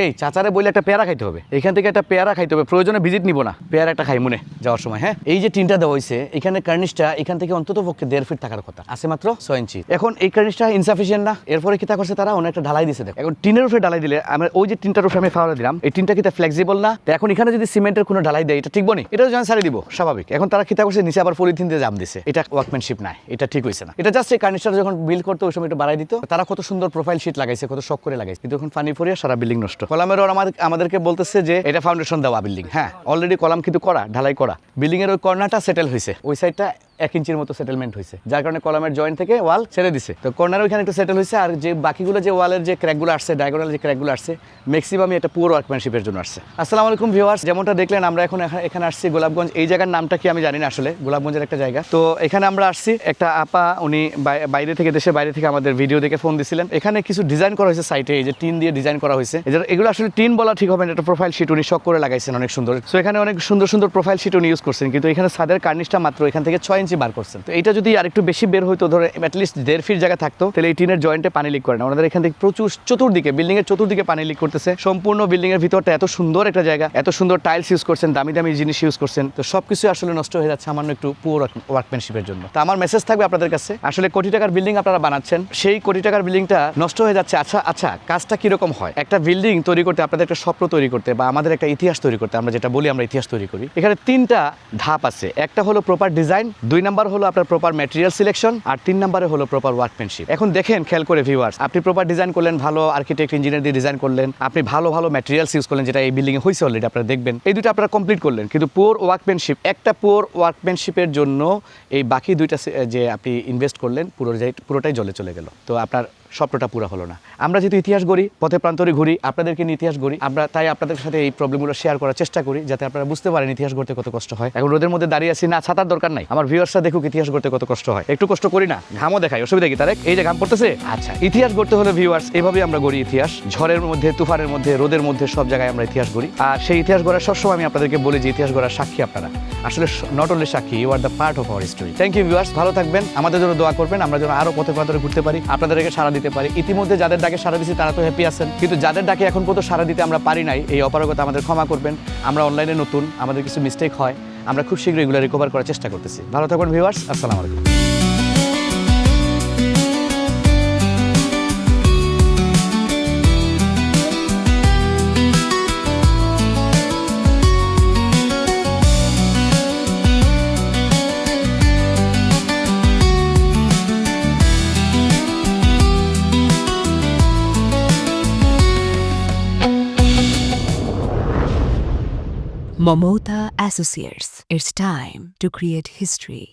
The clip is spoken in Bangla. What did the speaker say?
এই চাচারে বলে একটা পেয়ারা খাইতে হবে, এখান থেকে একটা পেয়ারা খাইতে হবে, প্রয়োজনে ভিজিট নিব না, পেয়ারা একটা খাই মনে যাওয়ার সময়। হ্যাঁ, এই যে টিনটা দেওয়া হয়েছে এখানে কার্নিশটা এখান থেকে অন্তত পক্ষে 1.5 ফিট থাকার কথা, আছে মাত্র 6 ইঞ্চি। এখন এই কার্নিশটা ইনসাফিসিয়েন্ট না, এরপরে কিতা করছে তারা অনেকটা ঢালাই দিছে। দেখো এখন টিনের উপরে ঢালাই দিলে আমরা ওই যে টিনটার উপরে আমি ফাওয়ারা দিলাম, এই টিনটা কিতা ফ্লেক্সিবল না, তো এখন এখানে যদি সিমেন্টের কোনো ঢালাই দেয় এটা ঠিক বনি, এটাও যেন ছাড়ি দিব স্বাভাবিক। এখন তারা কিতা করছে নিচে আবার পলিথিন দিয়ে জাম দিছে, এটা ওয়ার্কম্যানশিপ নাই, এটা ঠিক হয়েছে না। এটা জাস্ট এই কার্নিশটা যখন বিল্ড করতে ওই সময় একটু বাড়াই দিত, তারা কত সুন্দর প্রোফাইল শিট লাগাইছে, কত শখ করে লাগাইছে, কিন্তু এখন পানি পড়িয়ে সারা বিল্ডিং নষ্ট। কলামের ওর আমাদেরকে বলতেছে যে এটা ফাউন্ডেশন দেওয়া বিল্ডিং। হ্যাঁ, অলরেডি কলাম কিন্তু করা, ঢালাই করা, বিল্ডিং এর ওই কর্নারটা সেটেল হয়েছে, ওই সাইডটা 1 ইঞ্চির মতো সেটেলমেন্ট হয়েছে, যার কারণে কলামের জয়েন্ট থেকে ওয়াল ছেড়ে দিছে, তো কর্নার ওইখানে একটু সেটেল হয়েছে। আর যে বাকিগুলো যে ওয়ালের যে ক্র্যাকগুলো আসছে, ডায়াগোনাল যে ক্র্যাকগুলো আসছে, ম্যাক্সিমামই এটা পুরো ওয়ার্কম্যানশিপের জন্য আসছে। আসসালামু আলাইকুম ভিউয়ার্স, যেমনটা দেখলেন আমরা এখন এখানে আসছি গোলাপগঞ্জ। এই জায়গার নামটা কি আমি জানি না আসলে, গোলাপগঞ্জের একটা জায়গা। তো এখানে আমরা আসছি, একটা আপা উনি বাইরে থেকে, দেশের বাইরে থেকে আমাদের ভিডিও দেখে ফোন দিছিলেন। এখানে কিছু ডিজাইন করা হয়েছে সাইটে, এই যে টিন দিয়ে ডিজাইন করা হয়েছে, এগুলো আসলে টিন বলা ঠিক হবে না, এটা প্রোফাইল শিট উনি শখ করে লাগাইছেন অনেক সুন্দর। সো এখানে অনেক সুন্দর সুন্দর প্রোফাইল শিট উনি ইউজ করছেন, কিন্তু এখানে ছাদের কার্নিশটা মাত্র এখান থেকে 6 ইঞ্চি বার করছেন। তো এটা যদি আর একটু বেশি বের হইতো, ধরে অ্যাটলিস্ট 1.5 ফিট জায়গা থাকতো, তাহলে এই টিনের জয়েন্টে পানি লিক করে না। ওনাদের এখান থেকে প্রচুর চতুর্দিকে, বিল্ডিং এর চতুর্দিকে পানি লিক করতেছে। সম্পূর্ণ বিল্ডিং এর ভিতরটা এত সুন্দর একটা জায়গা, এত সুন্দর টাইলস ইউজ করছেন, দামি দামি জিনিস ইউজ করছেন, তো সবকিছু আসলে নষ্ট হয়ে যাচ্ছে সামান্য একটু পুর ওয়ার্কম্যানশিপের জন্য। তো আমার মেসেজ থাকবে আপনাদের কাছে, আসলে কোটি টাকার বিল্ডিং আপনারা বানাচ্ছেন, সেই কোটি টাকার বিল্ডিংটা নষ্ট হয়ে যাচ্ছে। আচ্ছা কাজটা কিরকম হয়, একটা বিল্ডিং তৈরি করতে, আপনাদের একটা স্বপ্ন তৈরি করতে, বা আমাদের একটা ইতিহাস তৈরি করতে, আমরা যেটা বলি আমরা ইতিহাস তৈরি করি, এখানে 3টা ধাপ আছে। একটা হলো প্রপার ডিজাইন, 2 নাম্বার হলো আপনার প্রপার ম্যাটেরিয়াল সিলেকশন, আর 3 নাম্বারে হলো প্রপার ওয়ার্কম্যানশিপ। এখন দেখেন খেয়াল করে ভিউয়ার্স, আপনি প্রপার ডিজাইন করলেন, ভালো আর্কিটেক্ট ইঞ্জিনিয়ার দিয়ে ডিজাইন করলেন, আপনি ভালো ভালো ম্যাটেরিয়ালস ইউজ করলেন, যেটা এই বিল্ডিং এ হয়েছে অলরেডি আপনারা দেখবেন, এই দুটো আপনারা কমপ্লিট করলেন, কিন্তু পুর ওয়ার্কম্যানশিপ, একটা পুর ওয়ার্কম্যানশিপের জন্য এই বাকি 2টা যে আপনি ইনভেস্ট করলেন পুরোটাই জলে চলে গেল, তো আপনার স্বপ্নটা পুরো হলো না। আমরা যেহেতু ইতিহাস গড়ি, পথে প্রান্তরে ঘুরি, আপনাদেরকে নিয়ে ইতিহাস গড়ি, আমরা তাই আপনাদের সাথে এই প্রবলেমগুলো শেয়ার করার চেষ্টা করি, যাতে আপনারা বুঝতে পারেন ইতিহাস গড়তে কত কষ্ট হয়। এখন রোদের মধ্যে দাঁড়িয়ে আছি না, ছাতার দরকার নাই, আমার ভিউয়ার্সরা দেখুক ইতিহাস গড়তে কত কষ্ট হয়। একটু কষ্ট করি না, ঘামও দেখাই, অসুবিধা কি তারেক? এই যে ঘাম পড়তেছে। আচ্ছা, ইতিহাস গড়তে হলে ভিউয়ার্স এভাবেই আমরা গড়ি ইতিহাস, ঝড়ের মধ্যে, তুফানের মধ্যে, রোদের মধ্যে, সব জায়গায় আমরা ইতিহাস গড়ি। আর সেই ইতিহাস গড়ার সবসময় আমি আপনাদেরকে বলি যে ইতিহাস গড়ার সাক্ষী আপনারা, আসলে নট অনলি সাক্ষী, you are the part of our history. Thank you viewers, ভালো থাকবেন, আমাদের জন্য দোয়া করবেন, আমরা যেন আরো পথে প্রান্তরে ঘুরতে পারি, আপনাদেরকে সাড়া দিতে পারি। ইতিমধ্যে যাদের ডাকে সাড়া দিচ্ছি তারা তো হ্যাপি আছেন, কিন্তু যাদের ডাকে এখন পর্যন্ত সাড়া দিতে আমরা পারি নাই, এই অপারগতা আমাদের ক্ষমা করবেন। আমরা অনলাইনে নতুন, আমাদের কিছু মিস্টেক হয়, আমরা খুব শীঘ্রই এগুলো রিকভার করার চেষ্টা করতেছি। ভালো থাকবেন ভিউয়ার্স, আসসালামু আলাইকুম। Momota Associates. It's time to create history.